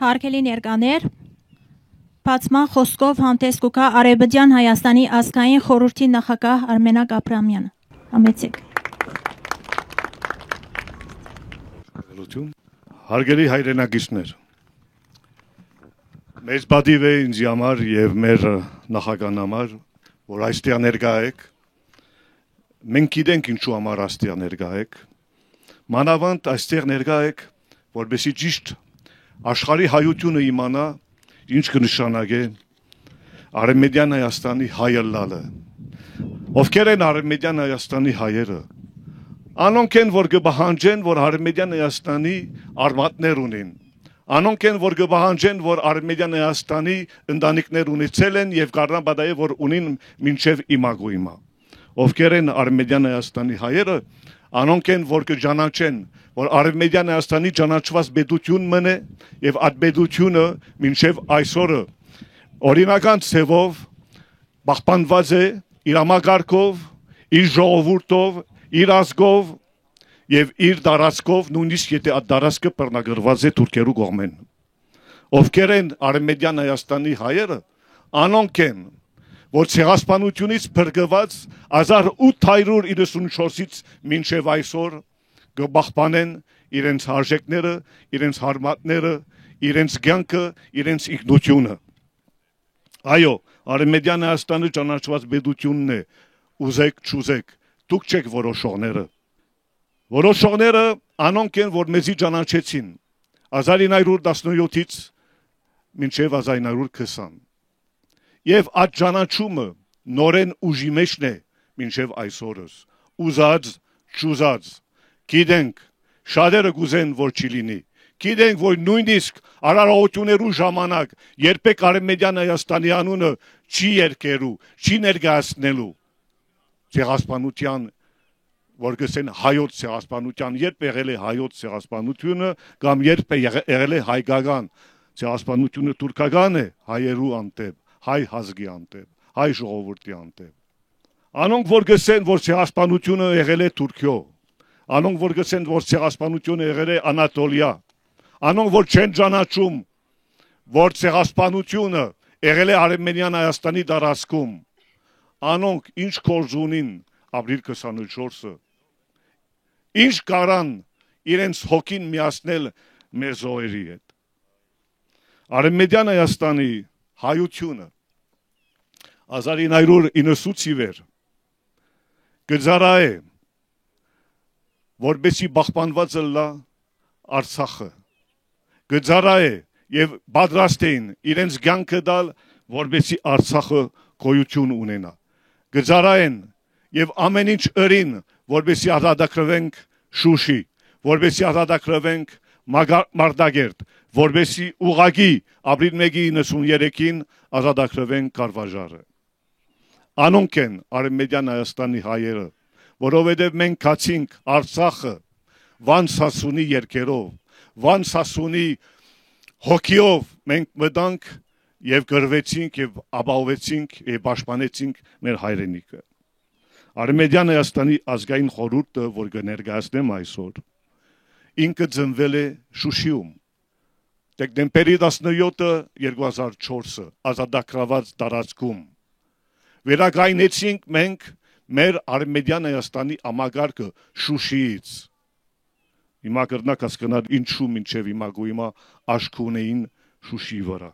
Հարգելի ներկաներ, բացման խոսքով հանդես կգա Արևմտյան Հայաստանի ազգային խորհրդի նախագահ Արմենակ Աբրահամյանը։ Համեցեք։ Հարգելի հայրենակիցներ, մեծ պատիվ է ինձ համար եւ մեր նախագահան համար, որ այստեղ ներկա եք։ Մենք գիտենք ինչու համար այստեղ ներկա եք։ Մանավանդ այստեղ ներկա եք, որովհետեւ ճիշտ աշխարհի հայությունը իմանա, ինչ կնշանակե Արևմտյան Հայաստանի հայը լալը։ Ովքեր են Արևմտյան Հայաստանի հայերը։ Անոնք են, որ կբահանջեն, որ Արևմտյան Հայաստանի արմատներ ունեն։ Անոնք են, որ կբահանջեն, որ Արևմտյան Հայաստանի ընտանիքներ ունեցել են եւ կարողան բադայել, որ ունին մինչեւ իմագույմա։ Ովքեր են Արևմտյան Հայաստանի հայերը, անոնք են, որ կճանաչեն, որ Արևմտյան Հայաստանի ճանաչված պետություն մնե եւ այդ պետությունը մինչեւ այսօրը օրինական ցևով պահպանված է իր համագարկով, իր ժողովուրդով, իր ազգով եւ իր տարածքով, նույնիսկ եթե այդ տարածքը բռնագրված է թուրքերու կողմեն։ Ովքեր են Արևմտյան Հայաստանի հայերը, անոնք են, որ ցեղասպանությունից փրկված 1894-ից մինչև այսօր կպահպանեն իրենց արժեքները, իրենց հարմատները, իրենց կյանքը, իրենց ինքնությունը։ Այո, Արևմտյան Հայաստանը ճանաչված պետությունն է, ուզեք, չուզեք, դուք չեք որոշողները։ Որոշողները անոնք են, որ մեզի ճանաչեցին 1917-ից մինչև 1920։ Եվ այդ ճանաչումը նորեն ուժի մեջն է մինչև այսօրս։ Ուզած, չուզած, գիտենք, շատերը կուզեն, որ չի լինի։ Գիտենք, որ նույնիսկ արարողություններու ժամանակ երբեք Արևմտյան Հայաստանի անունը չի երկերու, չի ներկայացնելու ցեղասպանության, որ գսեն հայոց ցեղասպանության, երբ եղել է հայոց ցեղասպանությունը կամ երբ եղել է հայկական ցեղասպանությունը թուրքական է հայերու անտեպ, հայ ազգի անտեպ, հայ ժողովրդի անտեպ։ Անոնք որ գսեն, որ ցեղասպանությունը եղել է Թուրքիո, անոնք որ գսեն, որ ցեղասպանությունը եղել է Անատոլիա, անոնք որ չեն ճանաչում, որ ցեղասպանությունը եղել է Արևմտյան Հայաստանի տարածքում, անոնք ինչ կորձ ունին ապրիլ 24-ը, ինչ կարան իրենց հոգին միացնել մեր զոհերի հետ։ Արևմտյան Հայաստանի հայությունը 1990-ից ի վեր գծարայ է, որբեսի պահպանված լա Արցախը, գծարայ է եւ պատրաստ էին իրենց կյանքը տալ, որբեսի Արցախը գոյություն ունենա, գծարայ են եւ ամեն ինչ ըրին, որբեսի ազատագրվենք Շուշի, որբեսի ազատագրվենք Մարտակերտ, որբեսի ուղագի ապրիլ 1-93-ին ազատագրվենք Կարվաժարը։ Անոնք են Արևմտյան Հայաստանի հայերը, որովհետև մենք կացինք Արցախը Վան Սասունի երկերով, Վան Սասունի հոգիով մենք մտանք եւ գրվեցինք եւ ապահովեցինք եւ պաշտպանեցինք մեր հայրենիքը։ Արևմտյան Հայաստանի ազգային խորհուրդը, որ կներկայացնեմ այսօր, ինքը ծնվել է Շուշիում։ Դեկտեմբերի 17-ը 2004-ը ազատագրված տարածքում։ Վերակայնեցինք մենք մեր Արևմտյան Հայաստանի համագարկը Շուշիից։ Հիմա կրնակ հասկանալ ինչու մինչև հիմա գույմա աշկ ունեին Շուշիի վրա։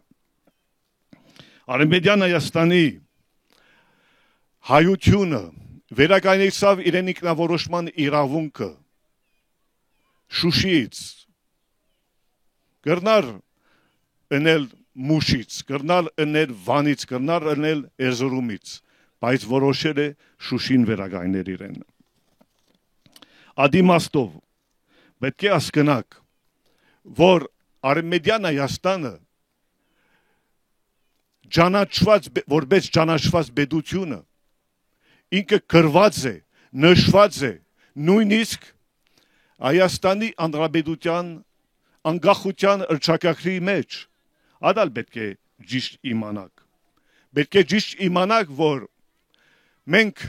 Արևմտյան Հայաստանի հայությունը վերակայնեցավ իրեն ինքնավորոշման իրավունքը Շուշիից։ Կրնար ընել Մուշից, կրնալ ընել Վանից, կրնալ ընել Էրզրումից, բայց որոշել է Շուշին վերակայնել իրեն։ Ադիմաստով պետք է հասկանաք, որ Արևմտյան Հայաստանը որպես ճանաչված պետությունը ինքը գրված է, նշված է, նույնիսկ Հայաստանի Հանրապետության անկախության հռչակագրի մեջ, ադալ պետք է ճիշտ իմանաք։ Պետք է ճիշտ իմանաք, որ մենք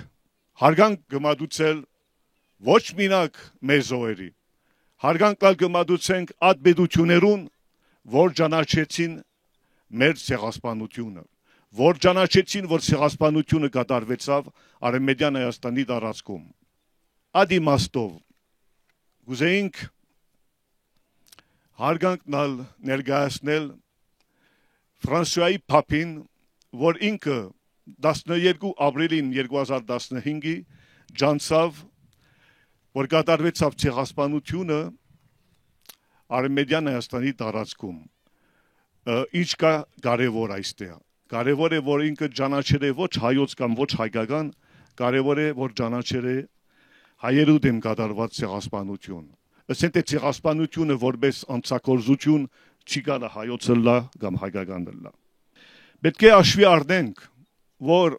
հարգանք գմադուցել ոչ մինակ մեր զոհերի, հարգանք գմադուցենք այդ պետություներուն, որ ճանաչեցին մեր ցեղասպանությունը, որ ճանաչեցին, որ ցեղասպանությունը կատարվեցավ Արևմտյան Հայաստանի տարածքում։ Այդ իմաստով գուզեինք հարգանքնալ ներկայացնել Ֆրանսիայի Փափին, որ ինքը 12 ապրիլին 2015-ի ջանցավ, որ կատարվեցավ ցեղասպանությունը Արևմտյան Հայաստանի տարածքում։ Ինչ կա կարևոր այստեղ։ Կարևոր է, որ ինքը ճանաչել է ոչ հայոց կամ ոչ հայկական, կարևոր է, որ ճանաչել է հայերու դեմ կատարված ցեղասպանություն։ Ասենք թե ցեղասպանությունը որպես անցակորձություն չի գալա հայոց լա կամ հայկական լա։ Պետք է հաշվի առնենք, որ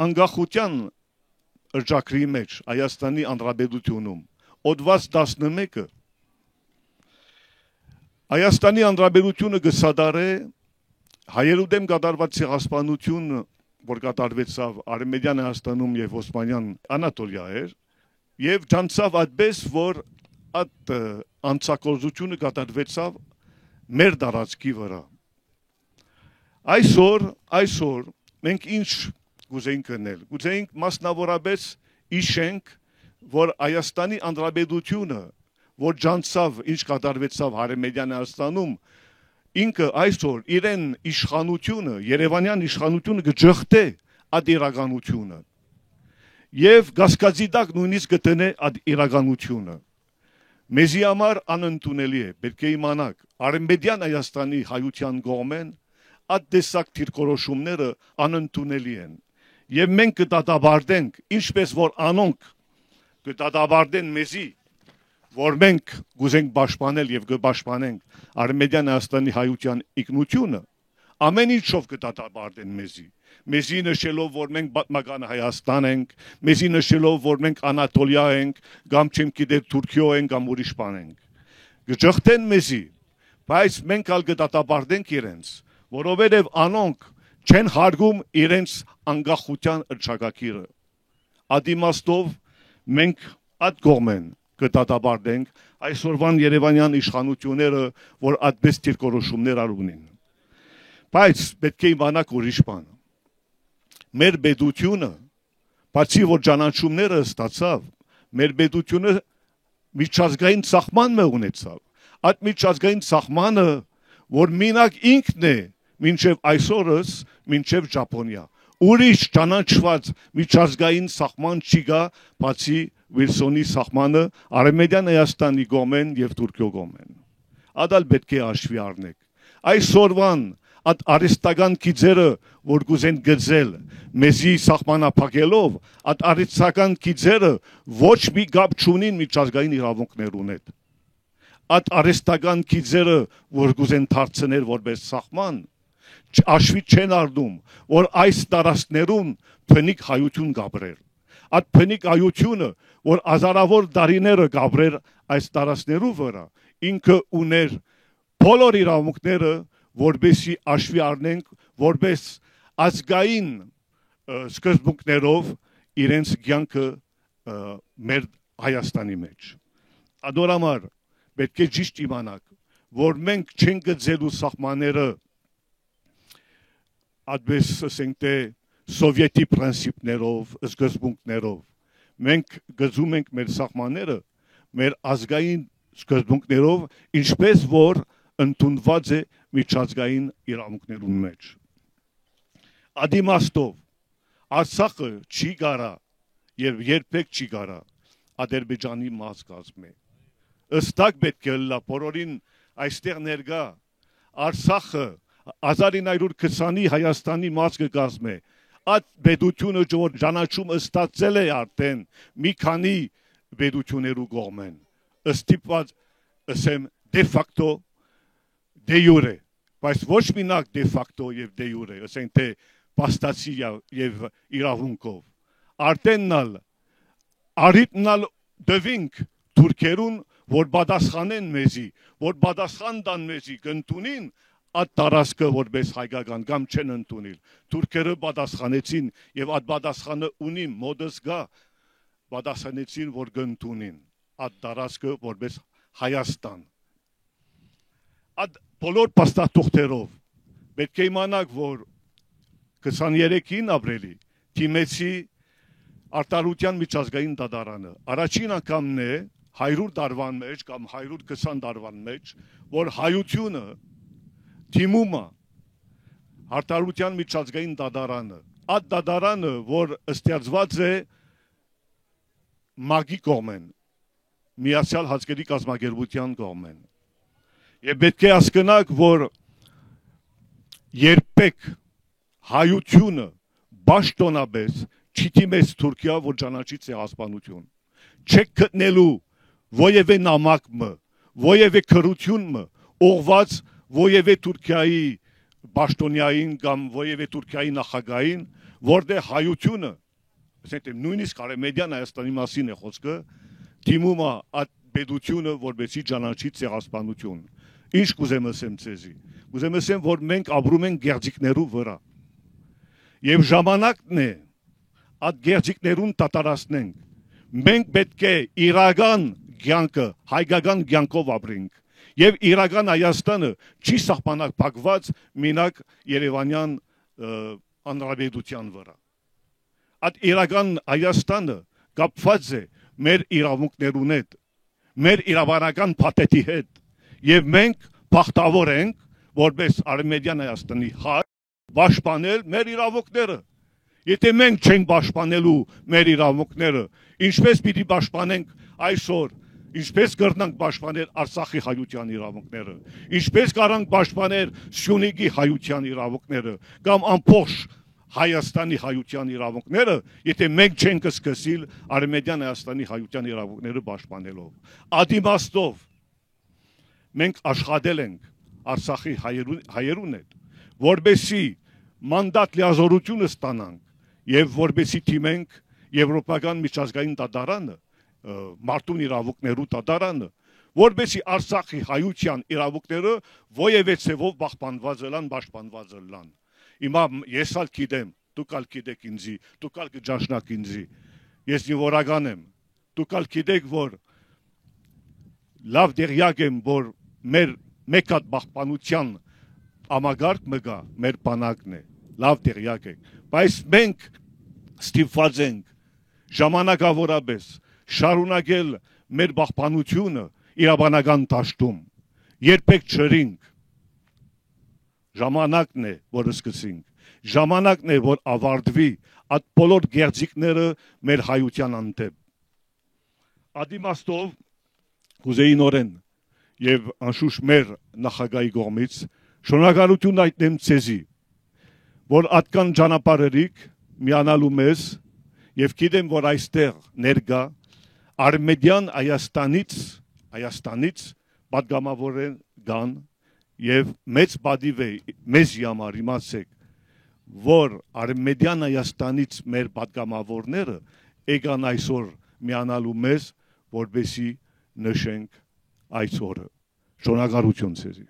անկախության շրջակրի մեջ Հայաստանի Հանրապետությունում օդված 11-ը Հայաստանի Հանրապետությունը կսադարե հայերու դեմ կատարված ցեղասպանությունը, որ կատարվեցավ Արևմտյան Հայաստանում եւ Օսմանյան Անատոլիա էր, եւ ջանցավ այդպես, որ այդ անցակորձությունը կատարվեցավ մեր տարածքի վրա։ Այսօր մենք ինչ կուզեինք անել։ Կուզեինք մասնավորապես իշենք, որ Հայաստանի Հանրապետությունը, որ ջանցավ ինչ կատարվեցավ Արևմտյան Հայաստանում, ինքը այսօր իրեն իշխանությունը, Երևանյան իշխանությունը կջղթե այդ իրականությունը եւ գասկածի տակ նույնիսկ կտնե այդ իրականությունը։ Մեզի համար անընդունելի է, պետք է իմանաք, Արևմտյան Հայաստանի հայության կողմեն այդ տեսակ դիրքորոշումները անընդունելի են եւ մենք կդատաբարտենք, ինչպես որ անոնք կդատաբարտեն մեզի, որ մենք գուզենք պաշտպանել եւ կպաշտպանենք Արևմտյան Հայաստանի հայության ինքնությունը, ամեն ինչով կդատաբարտեն մեզի նշելով, որ մենք պատմական Հայաստան ենք, մեզի նշելով, որ մենք Անատոլիա ենք, կամ չեմ գիտե Թուրքիա ենք, կամ ուրիշ բան ենք։ Կջղթեն մեզի, բայց մենք ալ կդատաբարտենք իրենց, որովհետեւ անոնք չեն հարգում իրենց անկախության հռչակագիրը։ Այդ իմաստով մենք այդ կողմեն կդատաբարտենք այսօրվան Երևանյան իշխանությունները, որ այդպես դիրքորոշումներ ունեն։ Բայց պետք է իմանաք ուրիշ բան։ Մեր պետությունը, բացի որ ճանաչումները ստացավ, մեր պետությունը միջազգային սահման ունեցավ։ Այդ միջազգային սահմանը, որ մինակ ինքն է, մինչև այսօրս, մինչև Ճապոնիա։ Ուրիշ ճանաչված միջազգային սահման չի գա, բացի Վիլսոնի սահմանը Արևմտյան Հայաստանի կողմեն եւ Թուրքիո կողմեն։ Ադալ պետք է հաշվի առնեք։ Այսօրվան այդ արհեստական գիծերը, որ կուզեն գծել մեզի սահմանափակելով, այդ արհեստական գիծերը ոչ մի կապ չունին միջազգային իրավունքներուն հետ։ Այդ արհեստական գիծերը, որ կուզեն դարձնել որպես սահման, հաշվի չեն առնում, որ այս տարածքներում փնիկ հայություն կապրեր։ Այդ փնիկ հայությունը, որ հազարավոր տարիները կապրեր այս տարածքներու վրա, ինքը ուներ բոլոր իրավունքները, որբեսի հաշվի առնենք, որպես ազգային սկզբունքներով իրենց կյանքը մեր Հայաստանի մեջ։ Ադորամար պետք է ճիշտ իմանաք, որ մենք չենք գծելու սահմանները այդպես ասենք թե սովետի պրինցիպներով, սկզբունքներով։ Մենք գծում ենք մեր սահմանները մեր ազգային սկզբունքներով, ինչպես որ ընդունված է միջազգային իրավունքներուն մեջ։ Ադիմաստով Արցախը չի գարա եւ երբեք չի գարա Ադրբեջանի մաս կազմի։ Ըստակ պետք է լա բոլորին այստեղ ներկա Արցախը 1920-ի Հայաստանի մաս կազմի։ Այդ պետությունը որ ճանաչումը ստացել է արդեն մի քանի պետություններու կողմեն։ Ստիպված ասեմ դե ֆակտո դե յուրե, բայց ոչ մինակ դե ֆակտո եւ դե յուրե, ասենք թե փաստացի եւ իրավունքով։ Արդեննալ արիտնալ դվինք թուրքերուն, որ պատասխանեն մեզի, որ պատասխան տան մեզի կընդունին այդ տարածքը որպես հայկական կամ չեն ընդունել։ Թուրքերը պատասխանեցին եւ այդ պատասխանը ունի մոդս գա, պատասխանեցին որ կընդունին այդ տարածքը որպես Հայաստան։ Այդ բոլոր փաստաթուղթերով պետք է իմանաք, որ 23-ին ապրիլի թիմեցի արտարության միջազգային դատարանը առաջին անգամն է 100 տարվան մեջ կամ 120 տարվան մեջ, որ հայությունը թիմում է արտարության միջազգային դատարանը, այդ դատարանը, որ ստեղծված է ՄԱԳ-ի կողմեն, Միացյալ Հանրապետությունների կազմակերպության կողմեն։ Եվ պետք է հասկանաք, որ երբեք հայությունը պաշտոնապես չի դիմեց Թուրքիա, որ ճանաչի ցեղասպանություն։ Չեք գտնելու ովևէ նամակ, ովևէ քրություն, ուղղված ովևէ Թուրքիայի պաշտոնյային կամ ովևէ Թուրքիայի նախագահին, որտեղ հայությունը, ասենք նույնիսկ Արևմտյան Հայաստանի մասին է խոսքը, դիմում է այդ պետությունը, որպեսզի ճանաչի ցեղասպանություն։ Ինչ կուզեմ ասեմ ցեզի։ Կուզեմ ասեմ, որ մենք ապրում ենք գեղձիկներու վրա։ Եվ ժամանակն է այդ գեղձիկներուն տատարացնենք։ Մենք պետք է իրական կյանքը, հայկական կյանքով ապրենք։ Եվ իրական Հայաստանը չի սահմանափակված մենակ Երևանյան հանրապետության վրա։ Այդ իրական Հայաստանը կապված է մեր իրավունքներուն հետ, մեր իրավաբանական փաթեթի հետ, եւ մենք բախտավոր ենք, որպես Արևմտյան Հայաստանի հայ, պաշտպանել մեր իրավունքները։ Եթե մենք չենք պաշտպանելու մեր իրավունքները, ինչպես պիտի պաշտպանենք այսօր, ինչպես կրնանք պաշտպանել Արցախի հայության իրավունքները, ինչպես կարանք պաշտպանել Սյունիքի հայության իրավունքները կամ ամբողջ Հայաստանի հայության իրավունքները, եթե մենք չենք սկսել Արևմտյան Հայաստանի հայության իրավունքները պաշտպանելով։ Ադիմաստով մենք աշխատել ենք Արցախի հայերուն հետ, որբեսի մանդատ լիազորությունը ստանանք եւ որբեսի թիմենք Եվրոպական միջազգային դատարանը, մարդուն իրավունքներու դատարանը, որբեսի Արցախի հայության իրավունքները ովևէ ցևով պահպանված լան, պաշտպանված լան։ Հիմա ես ալ գիտեմ, դուք ալ գիտեք ինձի, դուք ալ կճանչնաք ինձի, ես նորական եմ, դուք ալ գիտեք, որ լավ դերյակ եմ, որ մեր մեկ հատ պահպանության ամագարկ մգա, մեր բանակն է, լավ դերյակ եք, բայց մենք ստիպված ենք ժամանակավորապես շարունակել մեր պահպանությունը իրավաբանական դաշտում, երբեք չրինք, ժամանակն է, որ սկսենք, ժամանակն է, որ ավարտվի այդ բոլոր գեղձիկները մեր հայության անտեպ։ Ադիմաստով կուզեի նորեն եւ անշուշտ մեր նախագահի կողմից շնորհակալություն հայտնեմ ցեզի, որ atkan ճանապարհերիք միանալու մեզ եւ գիտեմ, որ այստեղ ներկա Արմենիան Հայաստանից պատգամավորեն կան եւ մեծ պատիվ է մեզ համար իմացեք, որ Արմենիան Հայաստանից մեր պատգամավորները եկան այսօր միանալու մեզ, որպեսզի նշենք այս օրը։ Շնորհակալություն ցեզի։